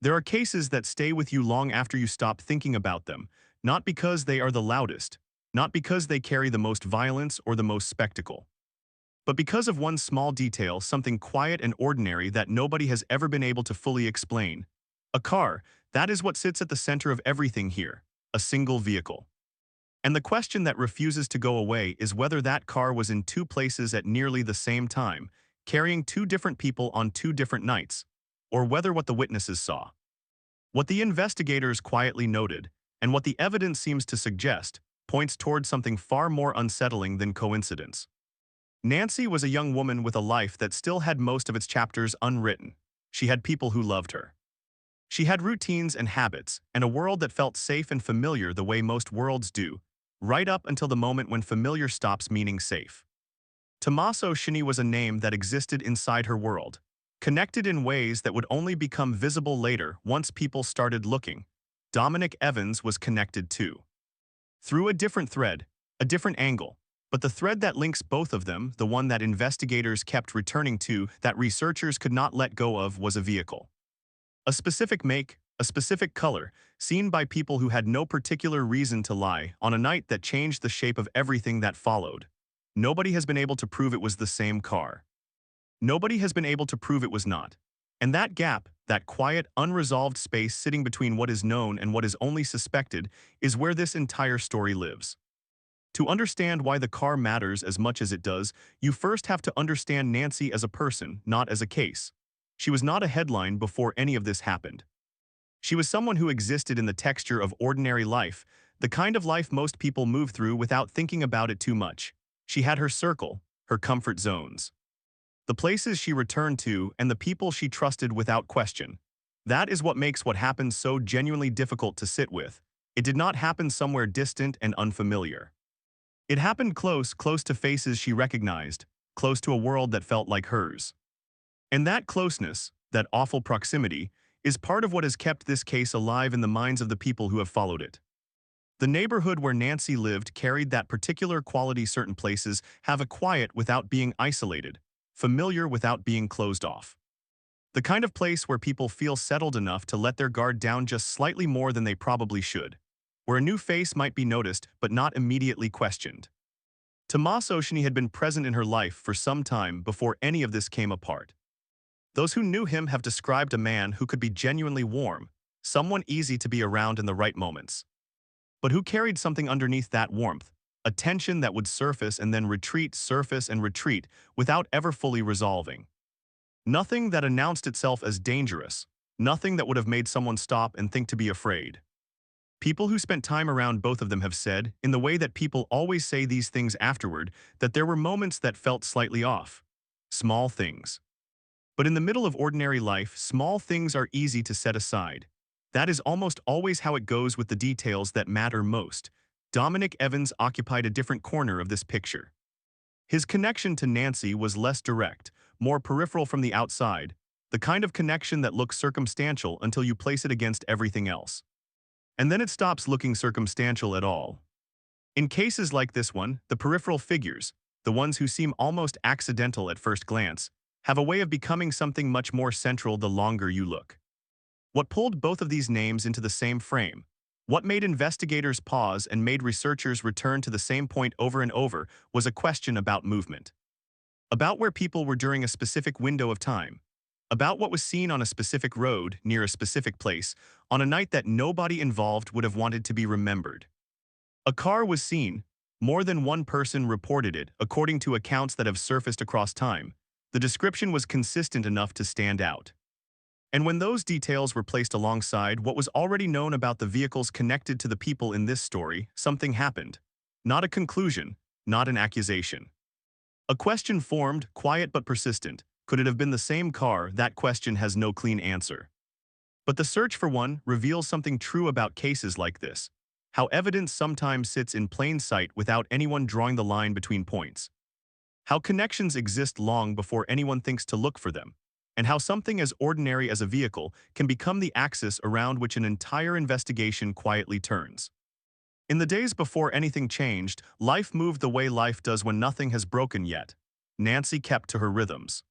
There are cases that stay with you long after you stop thinking about them, not because they are the loudest, not because they carry the most violence or the most spectacle, but because of one small detail, something quiet and ordinary that nobody has ever been able to fully explain. A car, that is what sits at the center of everything here, a single vehicle. And the question that refuses to go away is whether that car was in two places at nearly the same time, carrying two different people on two different nights, or whether what the witnesses saw, what the investigators quietly noted, and what the evidence seems to suggest, points toward something far more unsettling than coincidence. Nancy was a young woman with a life that still had most of its chapters unwritten. She had people who loved her. She had routines and habits, and a world that felt safe and familiar the way most worlds do, right up until the moment when familiar stops meaning safe. Tommaso Cioni was a name that existed inside her world, connected in ways that would only become visible later once people started looking. Dominic Evans was connected too. Through a different thread, a different angle, but the thread that links both of them, the one that investigators kept returning to, that researchers could not let go of, was a vehicle. A specific make, a specific color, seen by people who had no particular reason to lie, on a night that changed the shape of everything that followed. Nobody has been able to prove it was the same car. Nobody has been able to prove it was not. And that gap, that quiet, unresolved space sitting between what is known and what is only suspected, is where this entire story lives. To understand why the car matters as much as it does, you first have to understand Nancy as a person, not as a case. She was not a headline before any of this happened. She was someone who existed in the texture of ordinary life, the kind of life most people move through without thinking about it too much. She had her circle, her comfort zones, the places she returned to, and the people she trusted without question. That is what makes what happened so genuinely difficult to sit with. It did not happen somewhere distant and unfamiliar. It happened close to faces she recognized, close to a world that felt like hers. And that closeness, that awful proximity, is part of what has kept this case alive in the minds of the people who have followed it. The neighborhood where Nancy lived carried that particular quality. Certain places have a quiet without being isolated, familiar without being closed off. The kind of place where people feel settled enough to let their guard down just slightly more than they probably should, where a new face might be noticed but not immediately questioned. Tommaso Cioni had been present in her life for some time before any of this came apart. Those who knew him have described a man who could be genuinely warm, someone easy to be around in the right moments, but who carried something underneath that warmth, a tension that would surface and then retreat, surface and retreat, without ever fully resolving. Nothing that announced itself as dangerous, nothing that would have made someone stop and think to be afraid. People who spent time around both of them have said, in the way that people always say these things afterward, that there were moments that felt slightly off. Small things. But in the middle of ordinary life, small things are easy to set aside. That is almost always how it goes with the details that matter most. Dominic Evans occupied a different corner of this picture. His connection to Nancy was less direct, more peripheral from the outside, the kind of connection that looks circumstantial until you place it against everything else. And then it stops looking circumstantial at all. In cases like this one, the peripheral figures, the ones who seem almost accidental at first glance, have a way of becoming something much more central the longer you look. What pulled both of these names into the same frame, what made investigators pause and made researchers return to the same point over and over, was a question about movement. About where people were during a specific window of time. About what was seen on a specific road, near a specific place, on a night that nobody involved would have wanted to be remembered. A car was seen. More than one person reported it, according to accounts that have surfaced across time. The description was consistent enough to stand out. And when those details were placed alongside what was already known about the vehicles connected to the people in this story, something happened. Not a conclusion, not an accusation. A question formed, quiet but persistent. Could it have been the same car? That question has no clean answer. But the search for one reveals something true about cases like this. How evidence sometimes sits in plain sight without anyone drawing the line between points. How connections exist long before anyone thinks to look for them. And how something as ordinary as a vehicle can become the axis around which an entire investigation quietly turns. In the days before anything changed, life moved the way life does when nothing has broken yet. Nancy kept to her rhythms.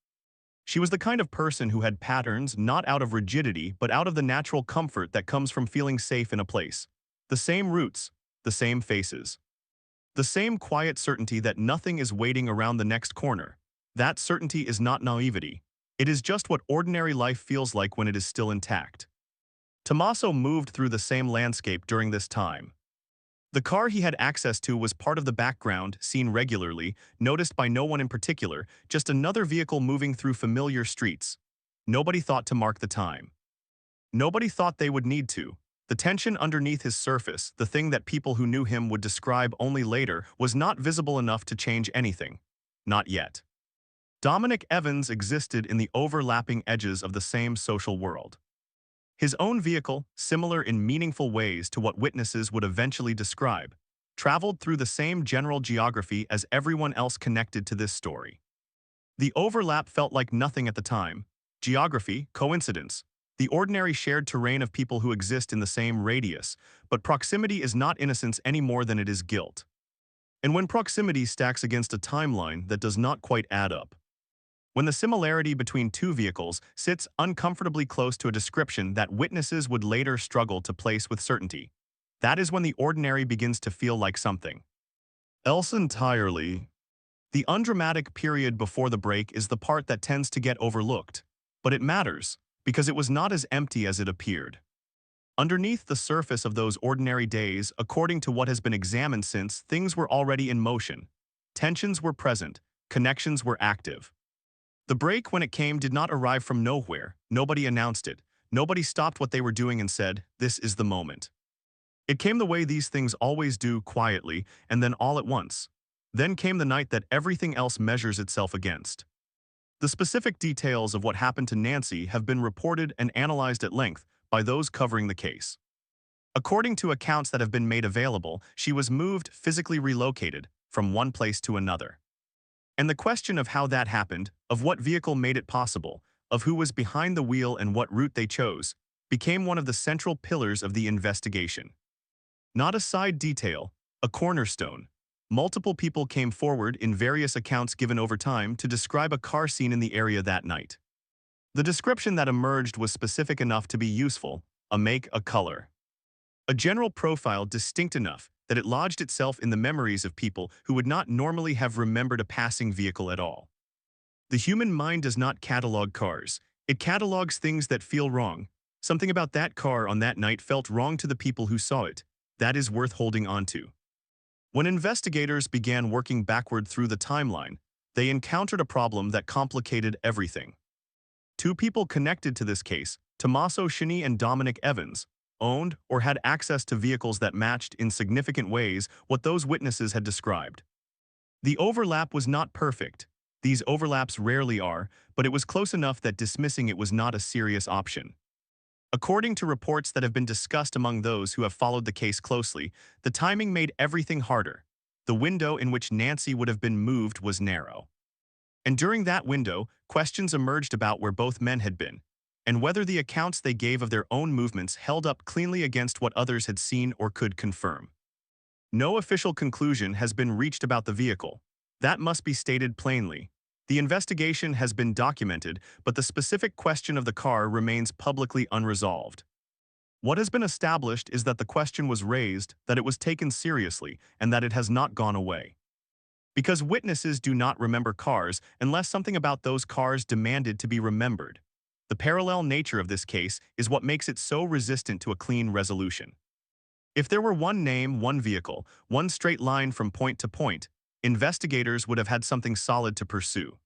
She was the kind of person who had patterns not out of rigidity but out of the natural comfort that comes from feeling safe in a place. The same roots, the same faces. The same quiet certainty that nothing is waiting around the next corner. That certainty is not naivety. It is just what ordinary life feels like when it is still intact. Tommaso moved through the same landscape during this time. The car he had access to was part of the background, seen regularly, noticed by no one in particular, just another vehicle moving through familiar streets. Nobody thought to mark the time. Nobody thought they would need to. The tension underneath his surface, the thing that people who knew him would describe only later, was not visible enough to change anything. Not yet. Dominic Evans existed in the overlapping edges of the same social world. His own vehicle, similar in meaningful ways to what witnesses would eventually describe, traveled through the same general geography as everyone else connected to this story. The overlap felt like nothing at the time. Geography, coincidence, the ordinary shared terrain of people who exist in the same radius, but proximity is not innocence any more than it is guilt. And when proximity stacks against a timeline that does not quite add up, when the similarity between two vehicles sits uncomfortably close to a description that witnesses would later struggle to place with certainty, that is when the ordinary begins to feel like something else entirely. The undramatic period before the break is the part that tends to get overlooked, but it matters because it was not as empty as it appeared. Underneath the surface of those ordinary days, according to what has been examined since, things were already in motion. Tensions were present, connections were active. The break, when it came, did not arrive from nowhere. Nobody announced it. Nobody stopped what they were doing and said, "This is the moment." It came the way these things always do, quietly, and then all at once. Then came the night that everything else measures itself against. The specific details of what happened to Nancy have been reported and analyzed at length by those covering the case. According to accounts that have been made available, she was moved, physically relocated, from one place to another. And the question of how that happened, of what vehicle made it possible, of who was behind the wheel and what route they chose, became one of the central pillars of the investigation. Not a side detail, a cornerstone. Multiple people came forward in various accounts given over time to describe a car seen in the area that night. The description that emerged was specific enough to be useful: a make, a color. A general profile distinct enough that it lodged itself in the memories of people who would not normally have remembered a passing vehicle at all. The human mind does not catalog cars. It catalogs things that feel wrong. Something about that car on that night felt wrong to the people who saw it. That is worth holding on to. When investigators began working backward through the timeline, they encountered a problem that complicated everything. Two people connected to this case, Tommaso Cioni and Dominic Evans, owned or had access to vehicles that matched in significant ways what those witnesses had described. The overlap was not perfect. These overlaps rarely are, but it was close enough that dismissing it was not a serious option. According to reports that have been discussed among those who have followed the case closely, the timing made everything harder. The window in which Nancy would have been moved was narrow. And during that window, questions emerged about where both men had been, and whether the accounts they gave of their own movements held up cleanly against what others had seen or could confirm. No official conclusion has been reached about the vehicle. That must be stated plainly. The investigation has been documented, but the specific question of the car remains publicly unresolved. What has been established is that the question was raised, that it was taken seriously, and that it has not gone away. Because witnesses do not remember cars unless something about those cars demanded to be remembered. The parallel nature of this case is what makes it so resistant to a clean resolution. If there were one name, one vehicle, one straight line from point to point, investigators would have had something solid to pursue.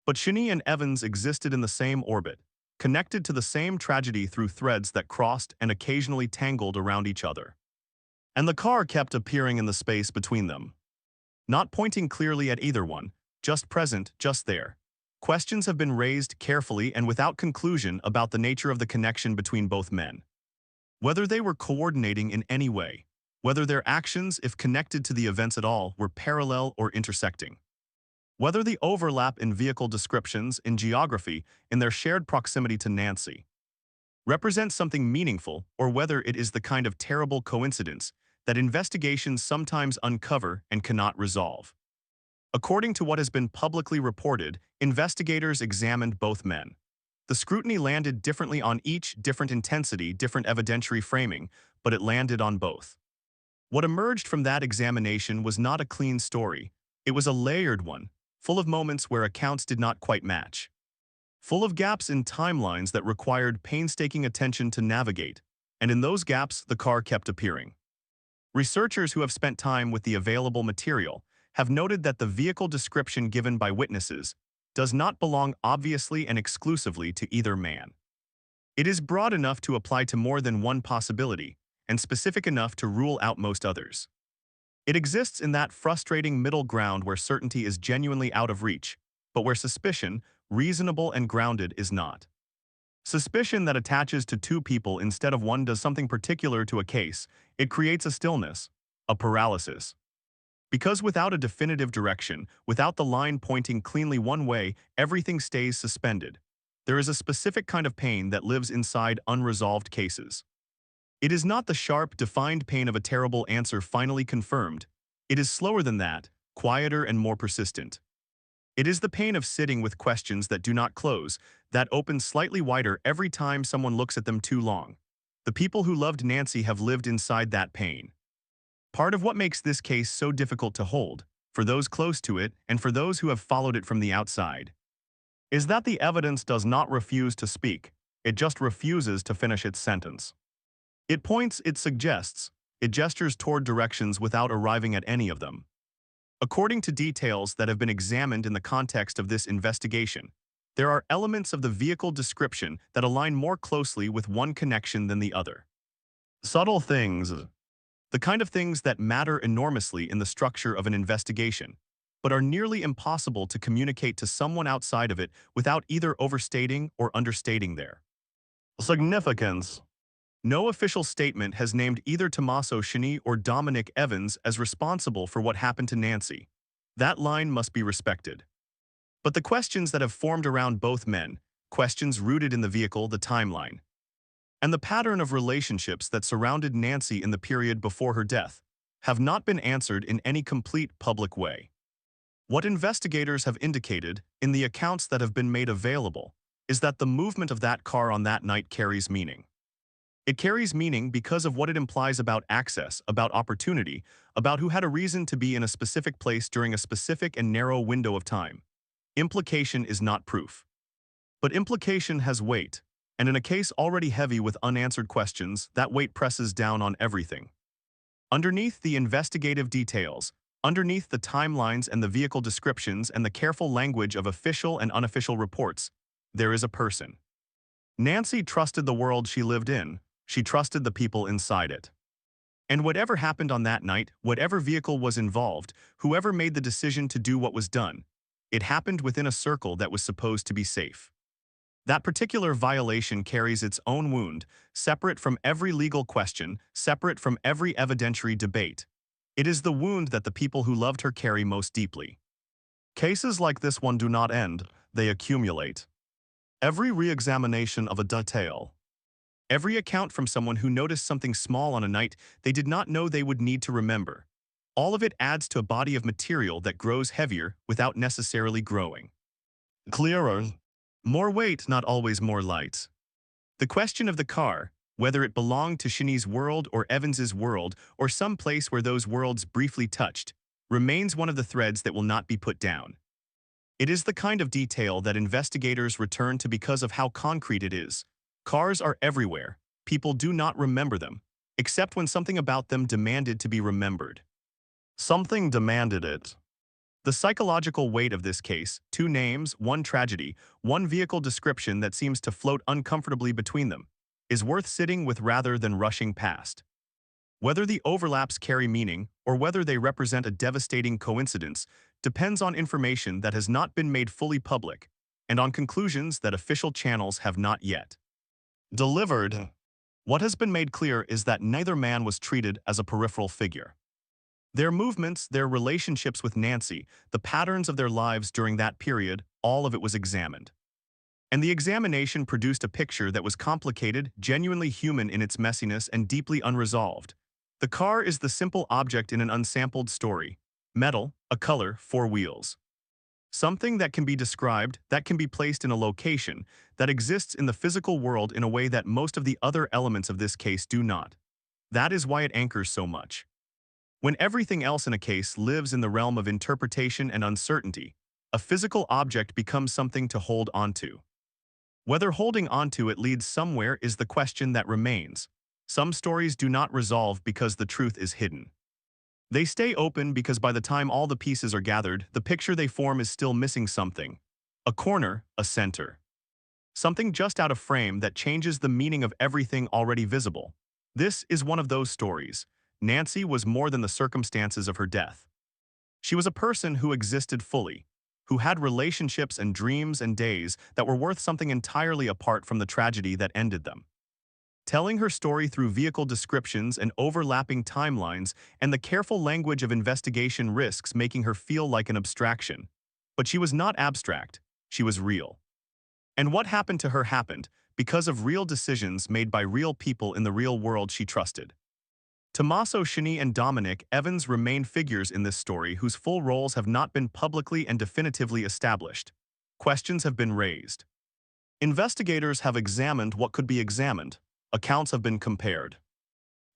But Cioni and Evans existed in the same orbit, connected to the same tragedy through threads that crossed and occasionally tangled around each other. And the car kept appearing in the space between them. Not pointing clearly at either one, just present, just there. Questions have been raised carefully and without conclusion about the nature of the connection between both men. Whether they were coordinating in any way, whether their actions, if connected to the events at all, were parallel or intersecting. Whether the overlap in vehicle descriptions, in geography, in their shared proximity to Nancy, represents something meaningful, or whether it is the kind of terrible coincidence that investigations sometimes uncover and cannot resolve. According to what has been publicly reported, investigators examined both men. The scrutiny landed differently on each, different intensity, different evidentiary framing, but it landed on both. What emerged from that examination was not a clean story. It was a layered one, full of moments where accounts did not quite match. Full of gaps in timelines that required painstaking attention to navigate, and in those gaps, the car kept appearing. Researchers who have spent time with the available material have noted that the vehicle description given by witnesses does not belong obviously and exclusively to either man. It is broad enough to apply to more than one possibility, and specific enough to rule out most others. It exists in that frustrating middle ground where certainty is genuinely out of reach, but where suspicion, reasonable and grounded, is not. Suspicion that attaches to two people instead of one does something particular to a case. It creates a stillness, a paralysis. Because without a definitive direction, without the line pointing cleanly one way, everything stays suspended. There is a specific kind of pain that lives inside unresolved cases. It is not the sharp, defined pain of a terrible answer finally confirmed. It is slower than that, quieter and more persistent. It is the pain of sitting with questions that do not close, that open slightly wider every time someone looks at them too long. The people who loved Nancy have lived inside that pain. Part of what makes this case so difficult to hold, for those close to it and for those who have followed it from the outside, is that the evidence does not refuse to speak, it just refuses to finish its sentence. It points, it suggests, it gestures toward directions without arriving at any of them. According to details that have been examined in the context of this investigation, there are elements of the vehicle description that align more closely with one connection than the other. Subtle things, the kind of things that matter enormously in the structure of an investigation, but are nearly impossible to communicate to someone outside of it without either overstating or understating their significance. No official statement has named either Tommaso Cioni or Dominic Evans as responsible for what happened to Nancy. That line must be respected. But the questions that have formed around both men, questions rooted in the vehicle, the timeline, and the pattern of relationships that surrounded Nancy in the period before her death, have not been answered in any complete public way. What investigators have indicated, in the accounts that have been made available, is that the movement of that car on that night carries meaning. It carries meaning because of what it implies about access, about opportunity, about who had a reason to be in a specific place during a specific and narrow window of time. Implication is not proof. But implication has weight, and in a case already heavy with unanswered questions, that weight presses down on everything. Underneath the investigative details, underneath the timelines and the vehicle descriptions and the careful language of official and unofficial reports, there is a person. Nancy trusted the world she lived in. She trusted the people inside it. And whatever happened on that night, whatever vehicle was involved, whoever made the decision to do what was done, it happened within a circle that was supposed to be safe. That particular violation carries its own wound, separate from every legal question, separate from every evidentiary debate. It is the wound that the people who loved her carry most deeply. Cases like this one do not end, they accumulate. Every re-examination of a detail, every account from someone who noticed something small on a night they did not know they would need to remember, all of it adds to a body of material that grows heavier without necessarily growing clearer. More weight, not always more light. The question of the car, whether it belonged to Cioni's world or Evans's world or some place where those worlds briefly touched, remains one of the threads that will not be put down. It is the kind of detail that investigators return to because of how concrete it is. Cars are everywhere. People do not remember them, except when something about them demanded to be remembered. Something demanded it. The psychological weight of this case, two names, one tragedy, one vehicle description that seems to float uncomfortably between them, is worth sitting with rather than rushing past. Whether the overlaps carry meaning or whether they represent a devastating coincidence depends on information that has not been made fully public and on conclusions that official channels have not yet delivered. What has been made clear is that neither man was treated as a peripheral figure. Their movements, their relationships with Nancy, the patterns of their lives during that period, all of it was examined. And the examination produced a picture that was complicated, genuinely human in its messiness and deeply unresolved. The car is the simple object in an unsampled story, Metal, a color, four wheels. Something that can be described, that can be placed in a location, that exists in the physical world in a way that most of the other elements of this case do not. That is why it anchors so much. When everything else in a case lives in the realm of interpretation and uncertainty, a physical object becomes something to hold onto. Whether holding onto it leads somewhere is the question that remains. Some stories do not resolve because the truth is hidden. They stay open because by the time all the pieces are gathered, the picture they form is still missing something. A corner, a center. Something just out of frame that changes the meaning of everything already visible. This is one of those stories. Nancy was more than the circumstances of her death. She was a person who existed fully, who had relationships and dreams and days that were worth something entirely apart from the tragedy that ended them. Telling her story through vehicle descriptions and overlapping timelines and the careful language of investigation risks making her feel like an abstraction. But she was not abstract, she was real. And what happened to her happened because of real decisions made by real people in the real world she trusted. Tommaso Cioni and Dominic Evans remain figures in this story whose full roles have not been publicly and definitively established. Questions have been raised. Investigators have examined what could be examined. Accounts have been compared.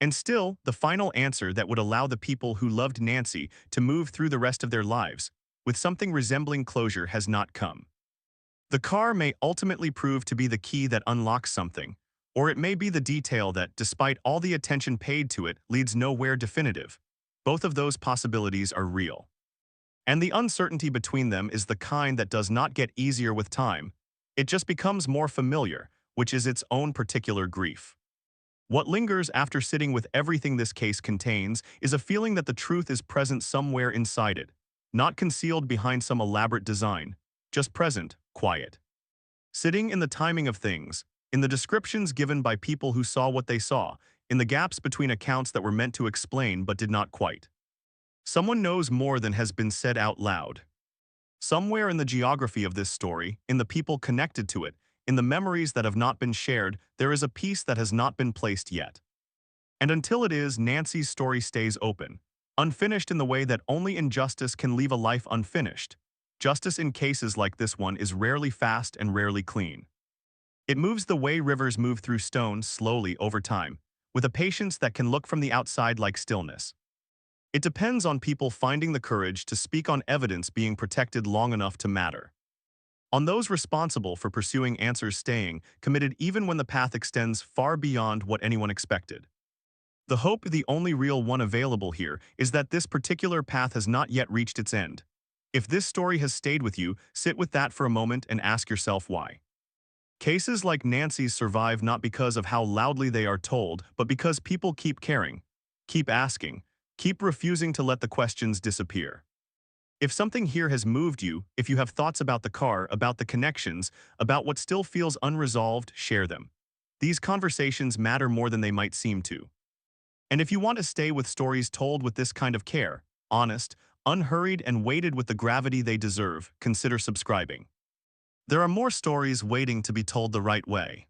And still, the final answer that would allow the people who loved Nancy to move through the rest of their lives with something resembling closure has not come. The car may ultimately prove to be the key that unlocks something, or it may be the detail that, despite all the attention paid to it, leads nowhere definitive. Both of those possibilities are real. And the uncertainty between them is the kind that does not get easier with time. It just becomes more familiar, which is its own particular grief. What lingers after sitting with everything this case contains is a feeling that the truth is present somewhere inside it, not concealed behind some elaborate design, just present, quiet. Sitting in the timing of things, in the descriptions given by people who saw what they saw, in the gaps between accounts that were meant to explain but did not quite. Someone knows more than has been said out loud. Somewhere in the geography of this story, in the people connected to it, in the memories that have not been shared, there is a piece that has not been placed yet. And until it is, Nancy's story stays open, unfinished in the way that only injustice can leave a life unfinished. Justice in cases like this one is rarely fast and rarely clean. It moves the way rivers move through stone slowly over time, with a patience that can look from the outside like stillness. It depends on people finding the courage to speak on evidence being protected long enough to matter. On those responsible for pursuing answers staying committed even when the path extends far beyond what anyone expected. The hope, the only real one available here, is that this particular path has not yet reached its end. If this story has stayed with you, sit with that for a moment and ask yourself why. Cases like Nancy's survive not because of how loudly they are told, but because people keep caring, keep asking, keep refusing to let the questions disappear. If something here has moved you, if you have thoughts about the car, about the connections, about what still feels unresolved, share them. These conversations matter more than they might seem to. And if you want to stay with stories told with this kind of care, honest, unhurried, and weighted with the gravity they deserve, consider subscribing. There are more stories waiting to be told the right way.